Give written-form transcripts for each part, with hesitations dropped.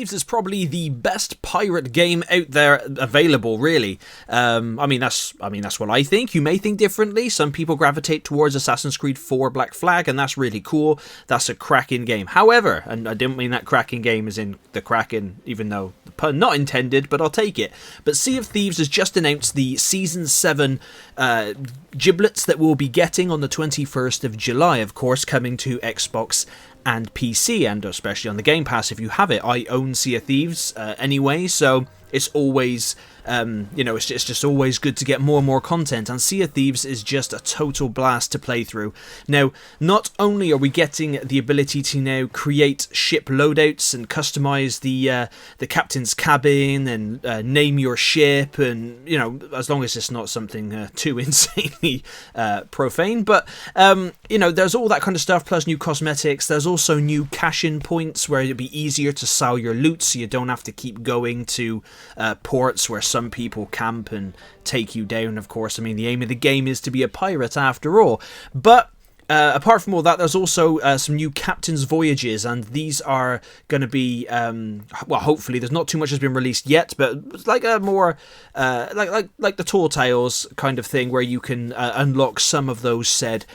Thieves is probably the best pirate game out there available, really. I mean that's what I think. You may think differently. Some people gravitate towards Assassin's Creed 4 Black Flag, and that's really cool. That's a cracking game. However, and I didn't mean that cracking game as in the Kraken, even though the pun not intended, but I'll take it. But Sea of Thieves has just announced the Season 7 giblets that we'll be getting on the 21st of July, of course, coming to Xbox and PC, and especially on the Game Pass if you have it. I own Sea of Thieves anyway, so it's always, it's just always good to get more and more content, and Sea of Thieves is just a total blast to play through. Now, not only are we getting the ability to now create ship loadouts and customize the captain's cabin and name your ship, and, as long as it's not something too insanely profane, but, there's all that kind of stuff, plus new cosmetics. There's also new cash-in points where it'd be easier to sell your loot, so you don't have to keep going to ports where some people camp and take you down. Of course, I mean, the aim of the game is to be a pirate after all. But apart from all that, there's also some new captain's voyages, and these are going to be, hopefully, there's not too much has been released yet, but like a more, like the Tall Tales kind of thing, where you can unlock some of those said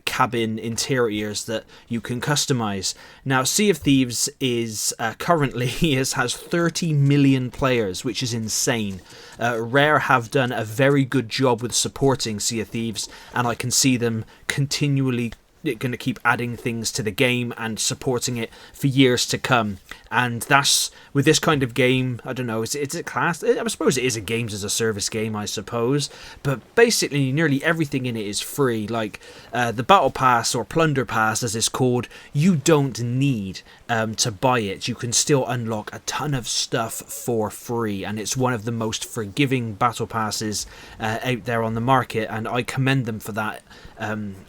cabin interiors that you can customize. Now, Sea of Thieves is currently has 30 million players, which is insane. Rare have done a very good job with supporting Sea of Thieves, and I can see them continually going to keep adding things to the game and supporting it for years to come. And that's, with this kind of game, I don't know, it's a class, I suppose it is a games as a service game, I suppose, but basically nearly everything in it is free. Like the Battle Pass, or Plunder Pass as it's called, you don't need to buy it. You can still unlock a ton of stuff for free, and it's one of the most forgiving Battle Passes out there on the market, and I commend them for that,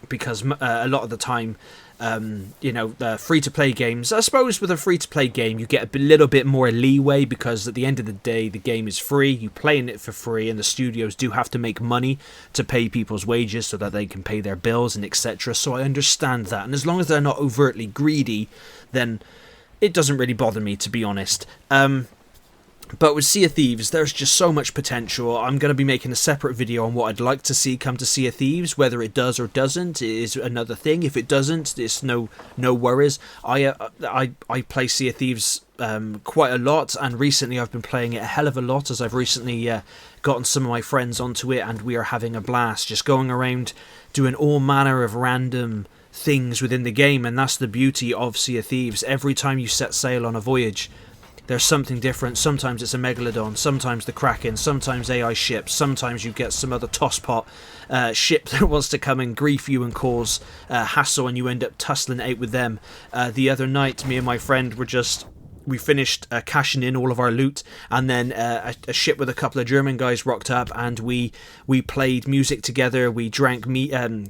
because a lot of the time, the free-to-play games, I suppose with a free-to-play game you get a little bit more leeway, because at the end of the day the game is free, you playing it for free, and the studios do have to make money to pay people's wages so that they can pay their bills and etc. So I understand that, and as long as they're not overtly greedy, then it doesn't really bother me, to be honest. But with Sea of Thieves, there's just so much potential. I'm going to be making a separate video on what I'd like to see come to Sea of Thieves. Whether it does or doesn't is another thing. If it doesn't, it's no worries. I play Sea of Thieves quite a lot, and recently I've been playing it a hell of a lot, as I've recently gotten some of my friends onto it, and we are having a blast just going around doing all manner of random things within the game. And that's the beauty of Sea of Thieves. Every time you set sail on a voyage, there's something different. Sometimes it's a Megalodon, sometimes the Kraken, sometimes AI ships, sometimes you get some other tosspot ship that wants to come and grief you and cause hassle, and you end up tussling it out with them. The other night, me and my friend we finished cashing in all of our loot, and then a ship with a couple of German guys rocked up, and we played music together, we drank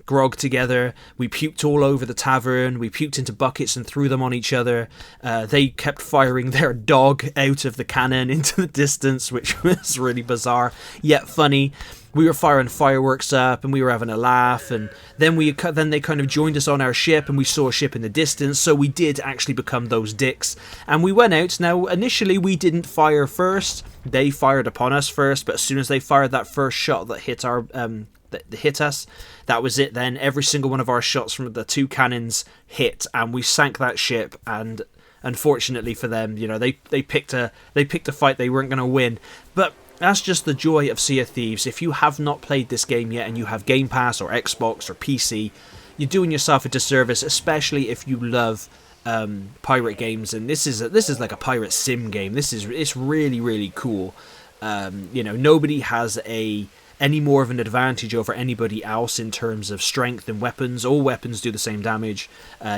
grog together, we puked all over the tavern, we puked into buckets and threw them on each other. They kept firing their dog out of the cannon into the distance, which was really bizarre yet funny. We were firing fireworks up, and we were having a laugh, and then they kind of joined us on our ship, and we saw a ship in the distance, so we did actually become those dicks, and we went out. Now, initially, we didn't fire first. They fired upon us first, but as soon as they fired that first shot that hit us, that was it then. Every single one of our shots from the two cannons hit, and we sank that ship, and unfortunately for them, they picked a fight they weren't going to win. But that's just the joy of Sea of Thieves. If you have not played this game yet and you have Game Pass or Xbox or PC, you're doing yourself a disservice, especially if you love pirate games. And this is like a pirate sim game. It's really, really cool. Nobody has any more of an advantage over anybody else in terms of strength and weapons. All weapons do the same damage.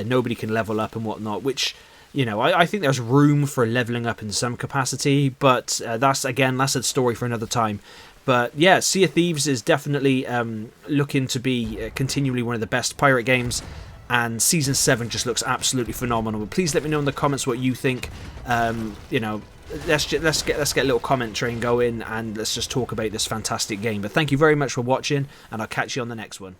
Nobody can level up and whatnot, which, I think there's room for leveling up in some capacity, but that's a story for another time. But yeah, Sea of Thieves is definitely looking to be continually one of the best pirate games, and Season 7 just looks absolutely phenomenal. But please let me know in the comments what you think. Let's get a little comment train going, and let's just talk about this fantastic game. But thank you very much for watching, and I'll catch you on the next one.